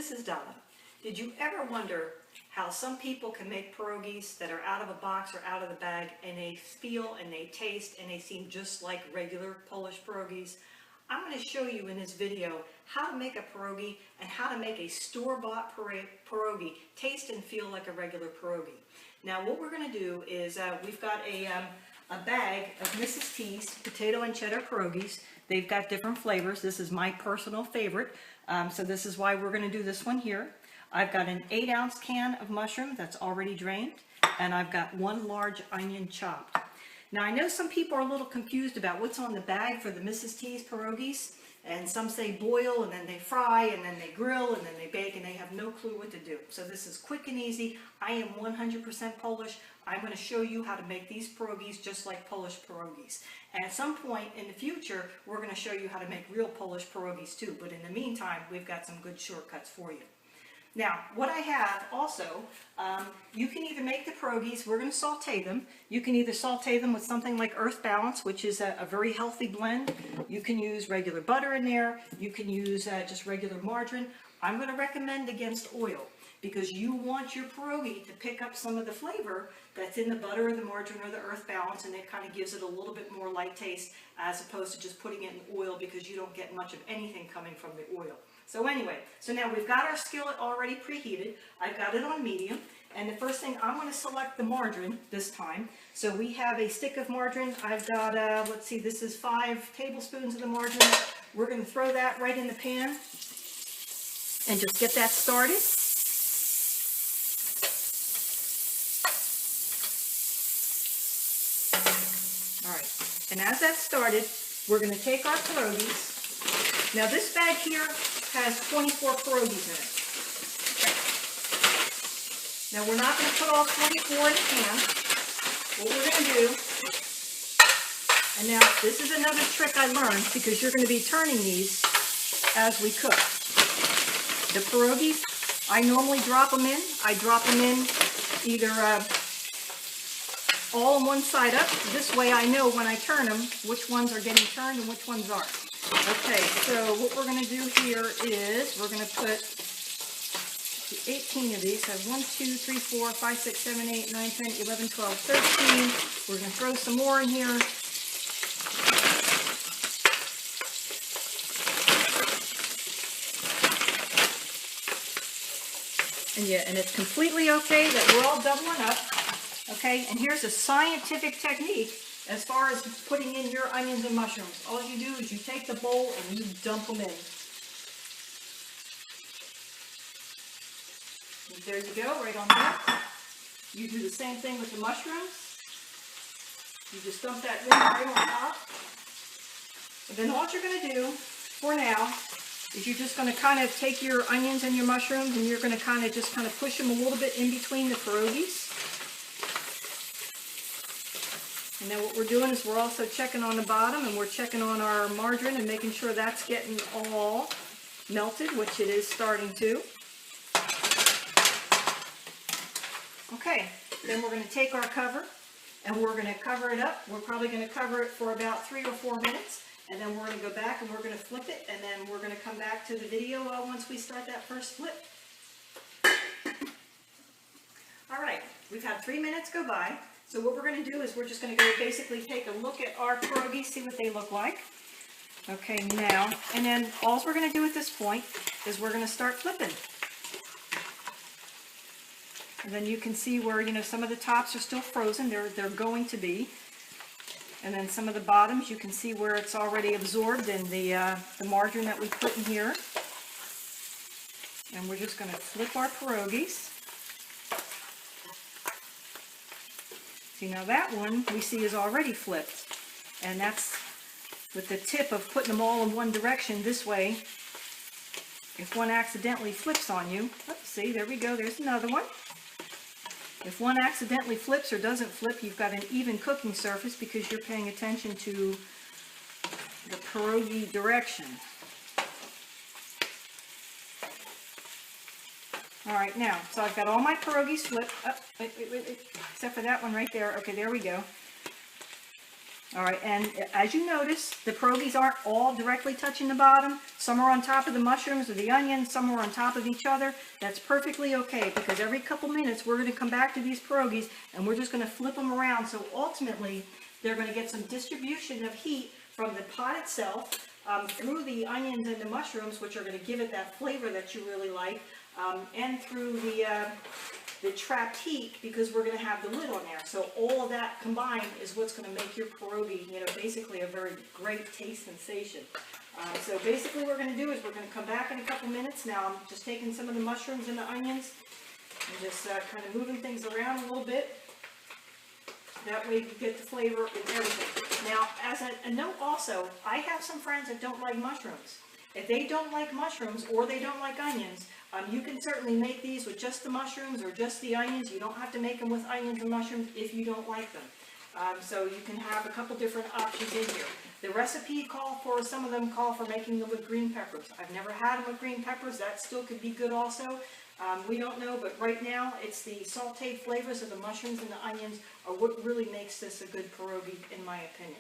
This is Donna. Did you ever wonder how some people can make pierogies that are out of a box or out of the bag, and they feel and they taste and they seem just like regular Polish pierogies? I'm going to show you in this video how to make a pierogi and how to make a store-bought pierogi taste and feel like a regular pierogi. Now what we're going to do is we've got a bag of Mrs. T's potato and cheddar pierogies. They've got different flavors. This is my personal favorite, so this is why we're going to do this one here. I've got an 8-ounce can of mushroom that's already drained, and I've got 1 large onion chopped. Now I know some people are a little confused about what's on the bag for the Mrs. T's pierogies, and some say boil and then they fry and then they grill and then they bake, and they have no clue what to do. So this is quick and easy. I am 100% Polish. I'm going to show you how to make these pierogies just like Polish pierogies. And at some point in the future, we're going to show you how to make real Polish pierogies too. But in the meantime, we've got some good shortcuts for you. Now, what I have also, you can either make the pierogies, we're going to saute them. You can either saute them with something like Earth Balance, which is a very healthy blend. You can use regular butter in there. You can use just regular margarine. I'm going to recommend against oil, because you want your pierogi to pick up some of the flavor that's in the butter or the margarine or the Earth Balance, and it kind of gives it a little bit more light taste as opposed to just putting it in oil, because you don't get much of anything coming from the oil. So anyway, so now we've got our skillet already preheated. I've got it on medium, and the first thing, I'm going to select the margarine this time. So we have a stick of margarine. I've got, let's see, this is 5 tablespoons of the margarine. We're going to throw that right in the pan and just get that started. All right, and as that started, we're going to take our pierogies. Now this bag here has 24 pierogies in it. Okay. Now we're not going to put all 24 in the pan. What we're going to do, and now this is another trick I learned, because you're going to be turning these as we cook. The pierogies, I normally drop them in. I drop them in either all on one side up. This way I know when I turn them which ones are getting turned and which ones aren't. Okay, so what we're going to do here is we're going to put 18 of these. So 1, 2, 3, 4, 5, 6, 7, 8, 9, 10, 11, 12, 13. We're going to throw some more in here. And yeah, and it's completely okay that we're all doubling up. Okay, and here's a scientific technique as far as putting in your onions and mushrooms. All you do is you take the bowl and you dump them in. And there you go, right on there. You do the same thing with the mushrooms. You just dump that right on top. And then all you're going to do for now is you're just going to kind of take your onions and your mushrooms, and you're going to kind of push them a little bit in between the pierogies. And then what we're doing is we're also checking on the bottom, and we're checking on our margarine and making sure that's getting all melted, which it is starting to. Okay, then we're going to take our cover and we're going to cover it up. We're probably going to cover it for about 3 or 4 minutes, and then we're going to go back and we're going to flip it, and then we're going to come back to the video once we start that first flip. All right, we've had 3 minutes go by. So what we're going to do is we're just going to go basically take a look at our pierogies, see what they look like. Okay, now, and then all we're going to do at this point is we're going to start flipping. And then you can see where, you know, some of the tops are still frozen. They're going to be. And then some of the bottoms, you can see where it's already absorbed in the margarine that we put in here. And we're just going to flip our pierogies. See, now that one we see is already flipped, and that's with the tip of putting them all in one direction this way. If one accidentally flips on you, let's see, there we go, there's another one. If one accidentally flips or doesn't flip, you've got an even cooking surface because you're paying attention to the pierogi direction. All right, now, so I've got all my pierogies flipped. Oh, wait, except for that one right there. Okay, there we go. All right, and as you notice, the pierogies aren't all directly touching the bottom. Some are on top of the mushrooms or the onions, some are on top of each other. That's perfectly okay, because every couple minutes we're going to come back to these pierogies and we're just going to flip them around. So ultimately, they're going to get some distribution of heat from the pot itself through the onions and the mushrooms, which are going to give it that flavor that you really like, and through the trapped heat, because we're going to have the lid on there. So all of that combined is what's going to make your pierogi, basically a very great taste sensation. So basically what we're going to do is we're going to come back in a couple minutes. Now I'm just taking some of the mushrooms and the onions and just kind of moving things around a little bit. That way you get the flavor and everything. Now, as a note also, I have some friends that don't like mushrooms. If they don't like mushrooms or they don't like onions, you can certainly make these with just the mushrooms or just the onions. You don't have to make them with onions and mushrooms if you don't like them. So you can have a couple different options in here. The recipe some of them call for making them with green peppers. I've never had them with green peppers. That still could be good also. We don't know, but right now it's the sauteed flavors of the mushrooms and the onions are what really makes this a good pierogi, in my opinion.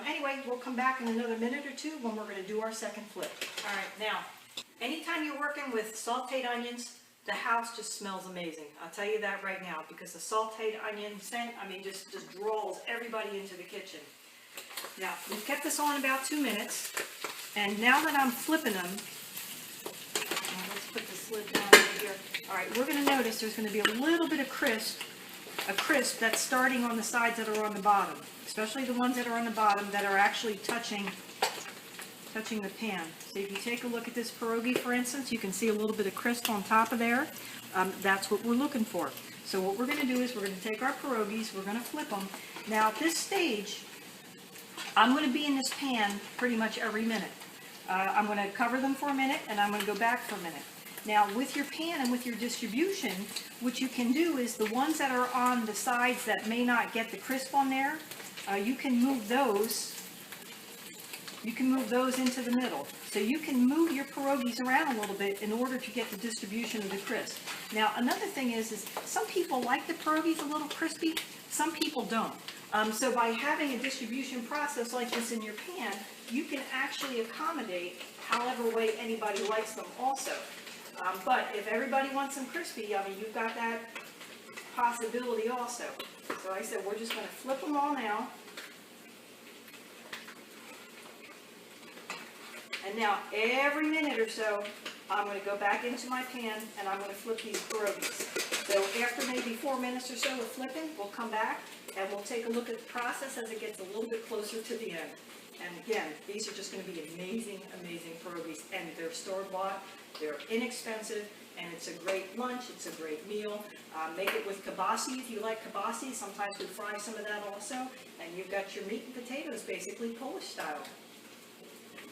Anyway, we'll come back in another minute or two when we're going to do our second flip. All right, now, anytime you're working with sauteed onions, the house just smells amazing. I'll tell you that right now, because the sauteed onion scent, just draws everybody into the kitchen. Now, we've kept this on about 2 minutes, and now that I'm flipping them, let's put this lid down over here. All right, we're going to notice there's going to be a little bit of crisp that's starting on the sides that are on the bottom, especially the ones that are on the bottom that are actually touching the pan. So if you take a look at this pierogi, for instance, you can see a little bit of crisp on top of there. That's what we're looking for. So what we're going to do is we're going to take our pierogies, we're going to flip them. Now at this stage, I'm going to be in this pan pretty much every minute. I'm going to cover them for a minute and I'm going to go back for a minute. Now with your pan and with your distribution, what you can do is the ones that are on the sides that may not get the crisp on there, you can move those into the middle. So you can move your pierogies around a little bit in order to get the distribution of the crisp. Now another thing is some people like the pierogies a little crispy, some people don't. So by having a distribution process like this in your pan, you can actually accommodate however way anybody likes them also. But if everybody wants them crispy, you've got that possibility also. So like I said, we're just going to flip them all now. And now every minute or so, I'm going to go back into my pan and I'm going to flip these pierogies. So after maybe 4 minutes or so of flipping, we'll come back and we'll take a look at the process as it gets a little bit closer to the end. And again, these are just going to be amazing, amazing pierogies. And they're store-bought, they're inexpensive, and it's a great lunch, it's a great meal. Make it with kibasi if you like kibasi. Sometimes we fry some of that also. And you've got your meat and potatoes, basically Polish style.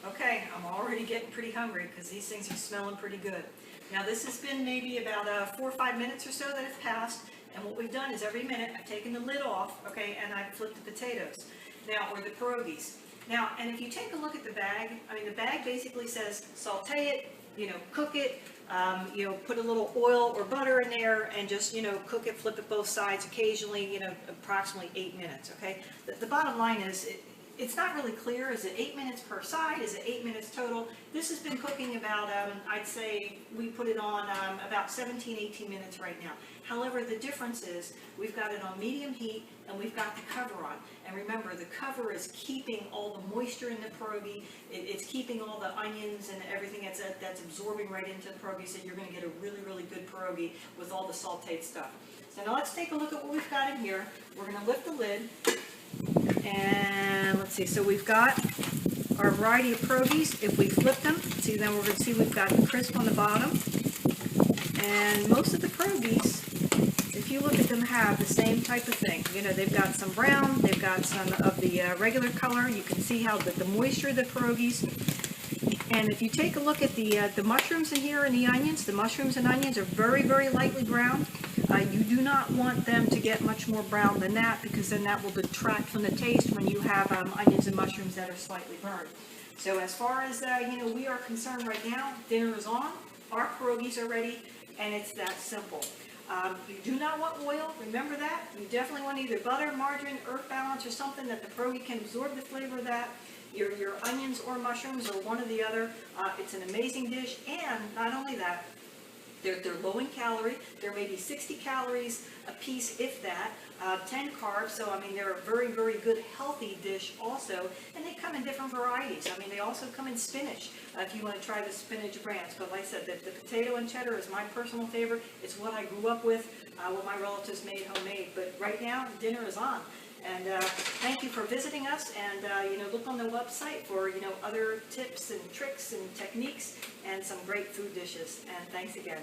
Okay, I'm already getting pretty hungry because these things are smelling pretty good. Now this has been maybe about 4 or 5 minutes or so that have passed, and what we've done is every minute I've taken the lid off, okay, and I've flipped the potatoes, now, or the pierogies. Now, and if you take a look at the bag, the bag basically says saute it, cook it, put a little oil or butter in there and just, cook it, flip it both sides occasionally, approximately 8 minutes, okay? The bottom line is, it's not really clear. Is it 8 minutes per side? Is it 8 minutes total? This has been cooking about, I'd say we put it on about 17, 18 minutes right now. However, the difference is we've got it on medium heat and we've got the cover on. And remember, the cover is keeping all the moisture in the pierogi. It's keeping all the onions and everything that's absorbing right into the pierogi, so you're going to get a really, really good pierogi with all the sauteed stuff. So now let's take a look at what we've got in here. We're going to lift the lid. And let's see, so we've got our variety of pierogies. If we flip them, see, then we're going to see we've got the crisp on the bottom. And most of the pierogies, if you look at them, have the same type of thing. They've got some brown, they've got some of the regular color. You can see how the moisture of the pierogies. And if you take a look at the mushrooms in here and the onions, the mushrooms and onions are very, very lightly brown. You do not want them to get much more brown than that, because then that will detract from the taste when you have onions and mushrooms that are slightly burned. So as far as we are concerned right now, dinner is on, our pierogies are ready, and it's that simple. You do not want oil, remember that. You definitely want either butter, margarine, earth balance, or something that the pierogi can absorb the flavor of that. Your onions or mushrooms or one or the other. It's an amazing dish, and not only that, they're low in calorie. They're maybe 60 calories a piece, if that, 10 carbs. So, I mean, they're a very, very good healthy dish also. And they come in different varieties. I mean, they also come in spinach, if you want to try the spinach branch. But like I said, the potato and cheddar is my personal favorite. It's what I grew up with, what my relatives made homemade. But right now, dinner is on. And thank you for visiting us, and look on the website for other tips and tricks and techniques and some great food dishes. And thanks again.